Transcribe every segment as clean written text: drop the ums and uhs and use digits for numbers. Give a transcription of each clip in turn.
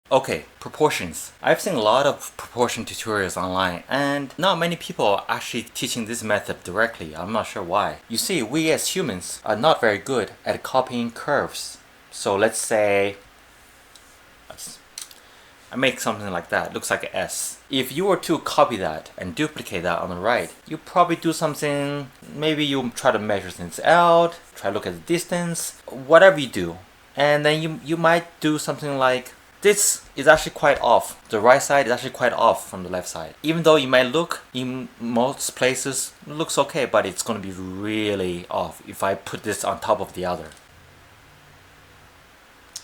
Okay, proportions. I've seen a lot of proportion tutorials online, and not many people are actually teaching this method directly. I'm not sure why. You see, we as humans are not very good at copying curves. So let's say I make something like that, looks like an S. If you were to copy that and duplicate that on the right, you probably do something, maybe you try to measure things out, try to look at the distance, whatever you do. And then you might do something like, this is actually quite off. The right side is actually quite off from the left side. Even though you might look in most places, it looks okay, but it's going to be really off if I put this on top of the other.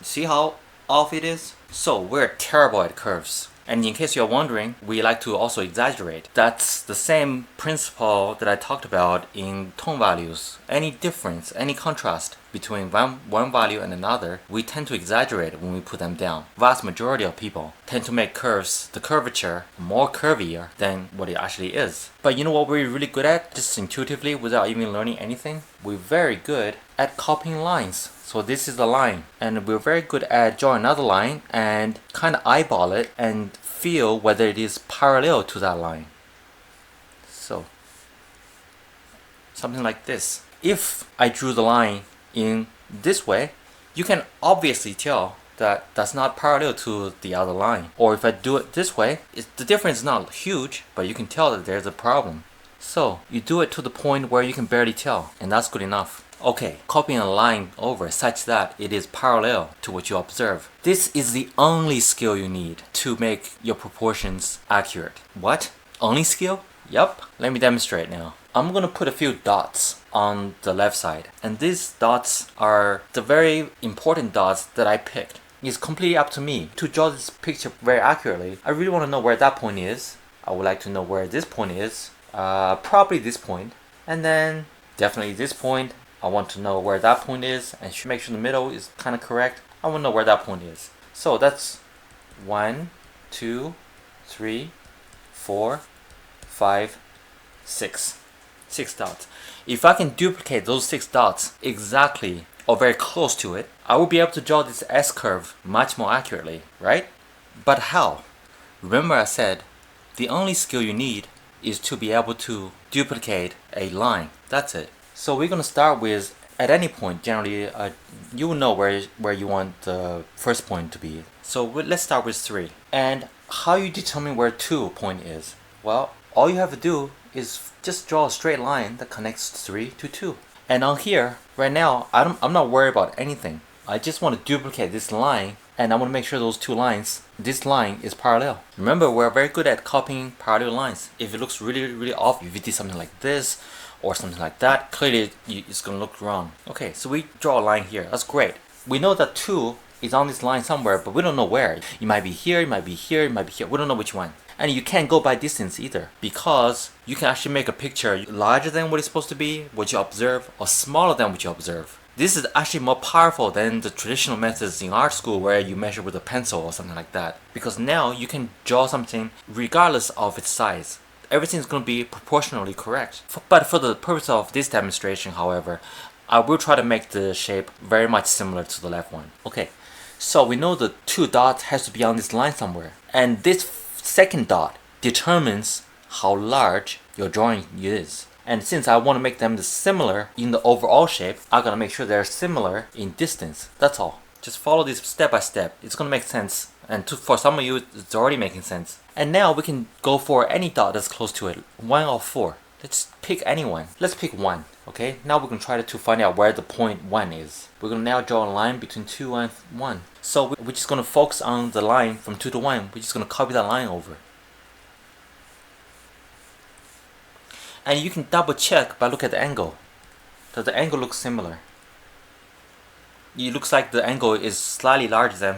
See how off it is? So we're terrible at curves. And in case you're wondering, we like to also exaggerate. That's the same principle that I talked about in tone values. Any difference, any contrast between one value and another, we tend to exaggerate when we put them down. Vast majority of people tend to make curves, the curvature, more curvier than what it actually is. But you know what we're really good at, just intuitively without even learning anything? We're very good at copying lines. So this is the line, and we're very good at drawing another line and kind of eyeball it and feel whether it is parallel to that line. So something like this. If I drew the line in this way, you can obviously tell that that's not parallel to the other line. Or if I do it this way, the difference is not huge, but you can tell that there's a problem. So you do it to the point where you can barely tell, and that's good enough. Okay, copying a line over such that it is parallel to what you observe. This is the only skill you need to make your proportions accurate. What? Only skill? Yup. Let me demonstrate now. I'm gonna put a few dots on the left side, and these dots are the very important dots that I picked. It's completely up to me to draw this picture very accurately. I really want to know where that point is. I would like to know where this point is. Probably this point, and then definitely this point. I want to know where that point is, and should make sure the middle is kind of correct. I want to know where that point is. So that's 1, 2, 3, 4, 5, 6. 6 dots. If I can duplicate those 6 dots exactly or very close to it, I will be able to draw this S curve much more accurately, right? But how? Remember I said the only skill you need is to be able to duplicate a line. That's it. So we're going to start with, at any point, generally, you will know where you want the first point to be. So let's start with 3. And how you determine where 2 point is? Well, all you have to do is just draw a straight line that connects 3 to 2. And on here, right now, I'm not worried about anything. I just want to duplicate this line, and I want to make sure those two lines, this line is parallel. Remember, we're very good at copying parallel lines. If it looks really, really off, if you did something like this, or something like that, clearly it's going to look wrong. Okay, so we draw a line here. That's great. We know that 2 is on this line somewhere, but we don't know where. It might be here, it might be here, it might be here. We don't know which one. And you can't go by distance either, because you can actually make a picture larger than what it's supposed to be, what you observe, or smaller than what you observe. This is actually more powerful than the traditional methods in art school where you measure with a pencil or something like that. Because now you can draw something regardless of its size. Everything is going to be proportionally correct. But for the purpose of this demonstration, however, I will try to make the shape very much similar to the left one. Okay, so we know the 2 dots has to be on this line somewhere. And this second dot determines how large your drawing is. And since I want to make them similar in the overall shape, I'm going to make sure they're similar in distance. That's all. Just follow this step by step. It's going to make sense. And for some of you, it's already making sense. And now we can go for any dot that's close to it. 1 or 4. Let's pick any one. Let's pick 1. Okay, now we're going to try to find out where the point 1 is. We're going to now draw a line between 2 and 1. So we're just going to focus on the line from 2 to 1. We're just going to copy that line over. And you can double check by looking at the angle. Does the angle look similar? It looks like the angle is slightly larger than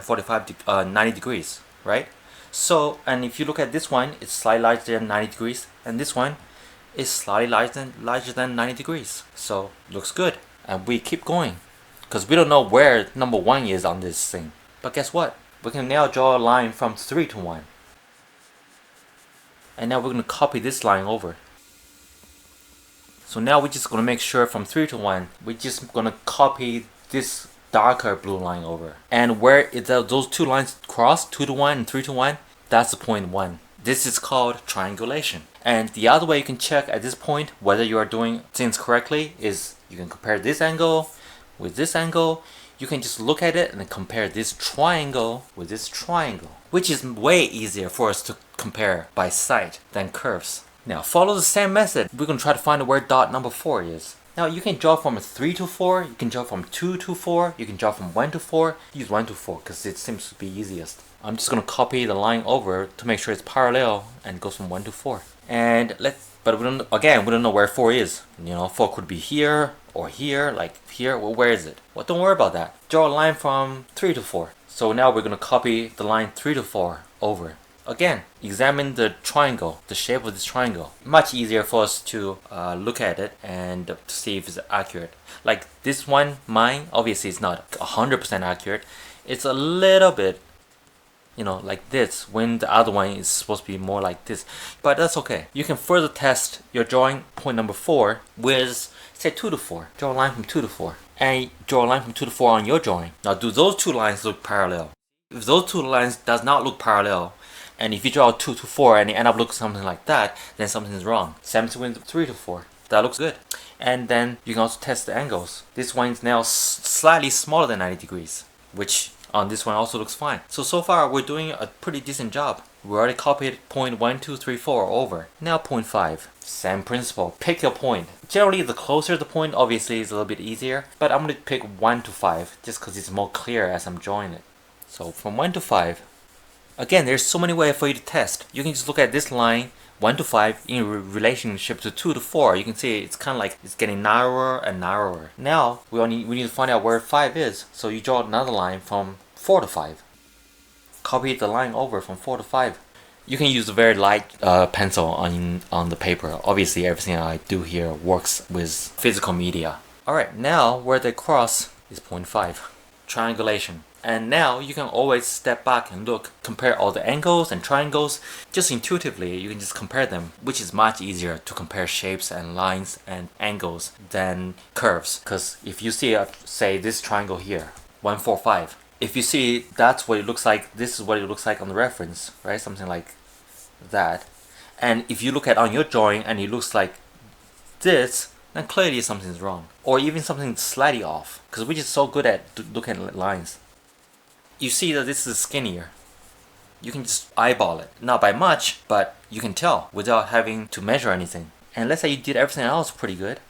90 degrees, right? So, and if you look at this one, it's slightly larger than 90 degrees, and this one is slightly larger than 90 degrees. So, looks good. And we keep going, because we don't know where number 1 is on this thing. But guess what? We can now draw a line from 3 to 1. And now we're going to copy this line over. So now we're just going to make sure from 3 to 1, we're just going to copy this darker blue line over. And where those two lines cross, 2 to 1 and 3 to 1, that's the point 1. This is called triangulation. And the other way you can check at this point whether you are doing things correctly is you can compare this angle with this angle. You can just look at it and compare this triangle with this triangle, which is way easier for us to compare by sight than curves. Now follow the same method. We're going to try to find where dot number 4 is. Now you can draw from 3 to 4, you can draw from 2 to 4, you can draw from 1 to 4. Use 1 to 4 because it seems to be easiest. I'm just going to copy the line over to make sure it's parallel and goes from 1 to 4. And but we don't know where 4 is. 4 could be here or here, like here. Well, where is it? Well, don't worry about that. Draw a line from 3 to 4. So now we're going to copy the line 3 to 4 over. Again, examine the triangle, the shape of this triangle. Much easier for us to look at it and to see if it's accurate. Like this one, mine, obviously it's not 100% accurate. It's a little bit, like this, when the other one is supposed to be more like this. But that's okay. You can further test your drawing point number 4 with, say, 2 to 4. Draw a line from 2 to 4. And draw a line from 2 to 4 on your drawing. Now, do those two lines look parallel? If those two lines does not look parallel, and if you draw 2 to 4 and you end up looking something like that, then something is wrong. Same with 3 to 4. That looks good. And then you can also test the angles. This one is now slightly smaller than 90 degrees, which on this one also looks fine. So far we're doing a pretty decent job. We already copied point 1, 2, 3, 4 over. Now point 5. Same principle. Pick your point. Generally the closer the point obviously is a little bit easier, but I'm going to pick 1 to 5 just because it's more clear as I'm drawing it. So from 1 to 5. Again, there's so many ways for you to test. You can just look at this line 1 to 5 in relationship to 2 to 4. You can see it's kind of like it's getting narrower and narrower. Now we need to find out where 5 is. So you draw another line from 4 to 5. Copy the line over from 4 to 5. You can use a very light pencil on the paper. Obviously everything I do here works with physical media. Alright, now where they cross is point 5. Triangulation. And now you can always step back and look, compare all the angles and triangles. Just intuitively, you can just compare them, which is much easier to compare shapes and lines and angles than curves. Because if you see, say, this triangle here, 1, 4, 5. If you see that's what it looks like, this is what it looks like on the reference, right? Something like that. And if you look at on your drawing and it looks like this, then clearly something's wrong. Or even something slightly off. Because we're just so good at looking at lines. You see that this is skinnier. You can just eyeball it. Not by much, but you can tell without having to measure anything. And let's say you did everything else pretty good.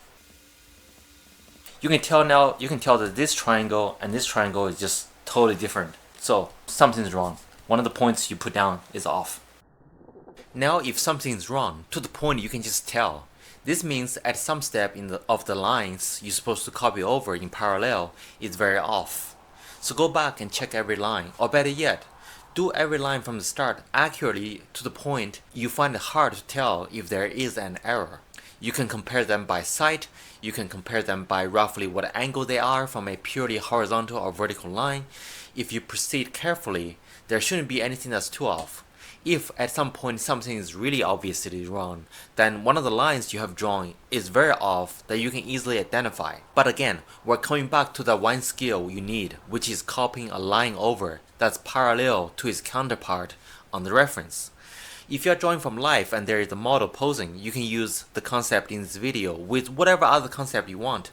You can tell that this triangle and this triangle is just totally different. So something's wrong. One of the points you put down is off. Now if something's wrong, to the point you can just tell. This means at some step of the lines you're supposed to copy over in parallel is very off. So go back and check every line, or better yet, do every line from the start accurately to the point you find it hard to tell if there is an error. You can compare them by sight, you can compare them by roughly what angle they are from a purely horizontal or vertical line. If you proceed carefully, there shouldn't be anything that's too off. If at some point something is really obviously wrong, then one of the lines you have drawn is very off that you can easily identify. But again, we're coming back to that one skill you need, which is copying a line over that's parallel to its counterpart on the reference. If you're drawing from life and there is a model posing, you can use the concept in this video with whatever other concept you want,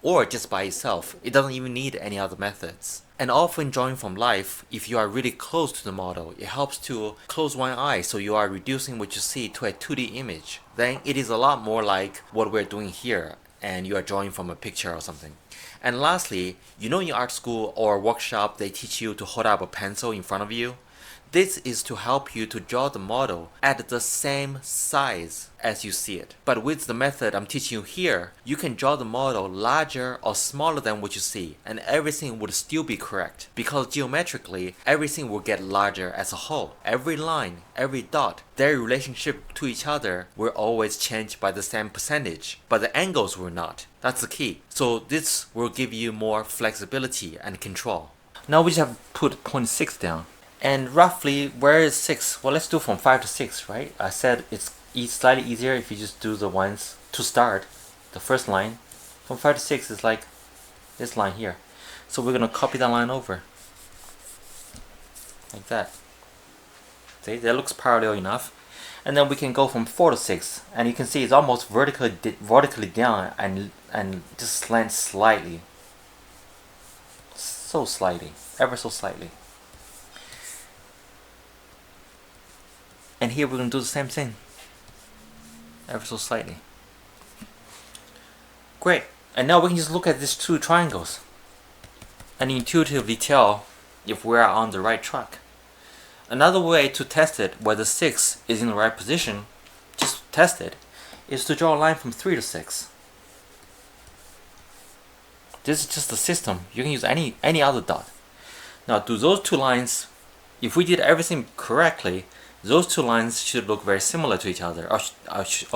or just by itself. It doesn't even need any other methods. And often drawing from life, if you are really close to the model, it helps to close one eye so you are reducing what you see to a 2D image. Then it is a lot more like what we're doing here, and you are drawing from a picture or something. And lastly, in art school or workshop they teach you to hold up a pencil in front of you. This is to help you to draw the model at the same size as you see it. But with the method I'm teaching you here, you can draw the model larger or smaller than what you see, and everything would still be correct. Because geometrically, everything will get larger as a whole. Every line, every dot, their relationship to each other will always change by the same percentage, but the angles will not. That's the key. So this will give you more flexibility and control. Now we just have to put point 6 down. And roughly, where is 6? Well, let's do from 5 to 6, right? I said it's slightly easier if you just do the ones to start. The first line. From 5 to 6 is like this line here. So we're gonna copy that line over like that. See, that looks parallel enough. And then we can go from 4 to 6, and you can see it's almost vertically down and just slants slightly. So slightly, ever so slightly. And here we're gonna do the same thing, ever so slightly. Great. And now we can just look at these two triangles and intuitively tell if we are on the right track. Another way to test it, whether 6 is in the right position, just test it, is to draw a line from 3 to 6. This is just the system. You can use any other dot. Now, do those two lines, if we did everything correctly, those two lines should look very similar to each other, or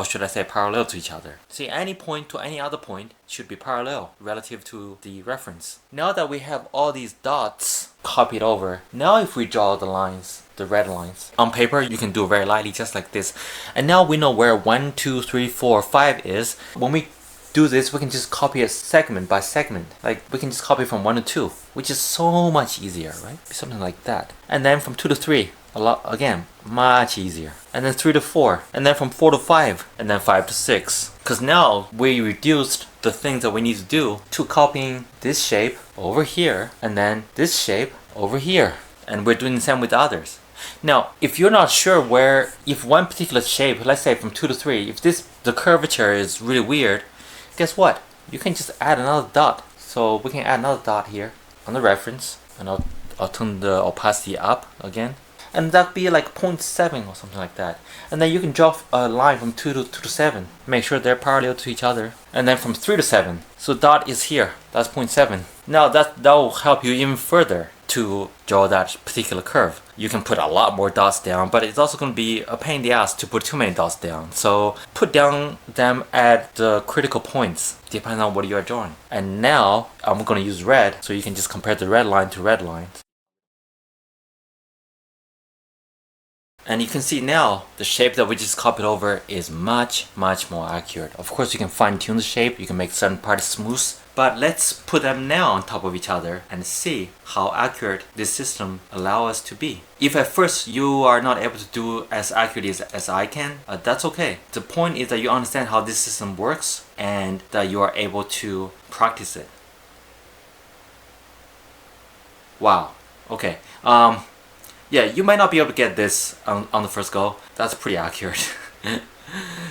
should I say parallel to each other. See, any point to any other point should be parallel relative to the reference. Now that we have all these dots copied over, now if we draw the lines, the red lines, on paper you can do it very lightly, just like this. And now we know where 1, 2, 3, 4, 5 is. When we do this, we can just copy it segment by segment. Like, we can just copy from 1 to 2, which is so much easier, right? Something like that. And then from 2 to 3, again, much easier. And then 3 to 4, and then from 4 to 5, and then 5 to 6. Because now we reduced the things that we need to do to copying this shape over here, and then this shape over here. And we're doing the same with the others. Now, if you're not sure where, if one particular shape, let's say from 2 to 3, if the curvature is really weird, guess what? You can just add another dot. So we can add another dot here on the reference, and I'll turn the opacity up again. And that'd be like 0.7 or something like that. And then you can draw a line from 2 to 7. Make sure they're parallel to each other. And then from 3 to 7. So dot is here. That's 0.7. Now that will help you even further to draw that particular curve. You can put a lot more dots down, but it's also going to be a pain in the ass to put too many dots down. So put down them at the critical points, depending on what you are drawing. And now I'm going to use red, so you can just compare the red line to red lines. And you can see now the shape that we just copied over is much more accurate. Of course, you can fine tune the shape, you can make certain parts smooth, but let's put them now on top of each other and see how accurate this system allows us to be. If at first you are not able to do as accurately as I can, that's okay. The point is that you understand how this system works and that you are able to practice it. Wow. Okay. Yeah, you might not be able to get this on the first go. That's pretty accurate.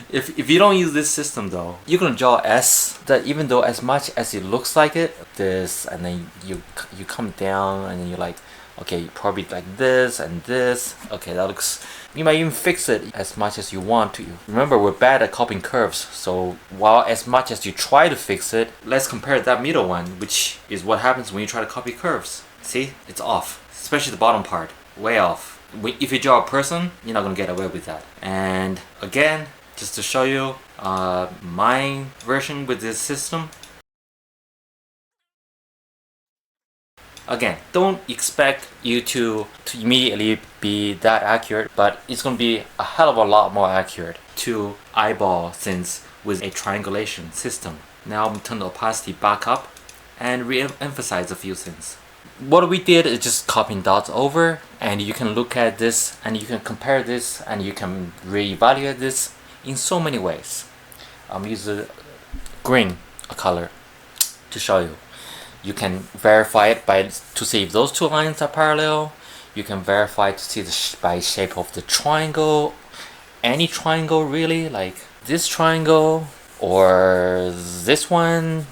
If you don't use this system though, you're gonna draw S that even though as much as it looks like it, this, and then you come down and then you're like, okay, probably like this and this. Okay, that looks, you might even fix it as much as you want to. Remember, we're bad at copying curves, so while as much as you try to fix it, let's compare that middle one, which is what happens when you try to copy curves. See, it's off, especially the bottom part. Way off. If you draw a person, you're not gonna get away with that. And again, just to show you my version with this system. Again, don't expect you to immediately be that accurate, but it's gonna be a hell of a lot more accurate to eyeball things with a triangulation system. Now I'm gonna turn the opacity back up and re-emphasize a few things. What we did is just copying dots over, and you can look at this and you can compare this and you can re-evaluate this in so many ways. I'm using green color to show you. You can verify it to see if those two lines are parallel. You can verify to see by shape of the triangle, any triangle really, like this triangle or this one.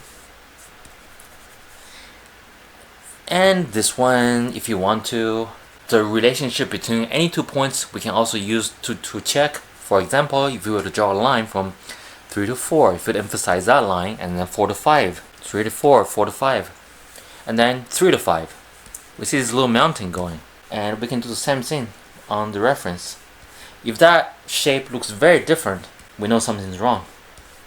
And this one, if you want to. The relationship between any 2 points we can also use to check. For example, if you were to draw a line from 3 to 4, if you emphasize that line, and then 4 to 5, 3 to 4, 4 to 5, and then 3 to 5. We see this little mountain going. And we can do the same thing on the reference. If that shape looks very different, we know something's wrong.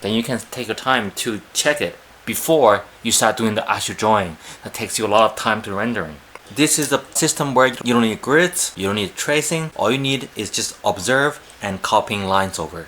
Then you can take your time to check it before you start doing the actual drawing. That takes you a lot of time to rendering. This is a system where you don't need grids, you don't need tracing. All you need is just observe and copying lines over.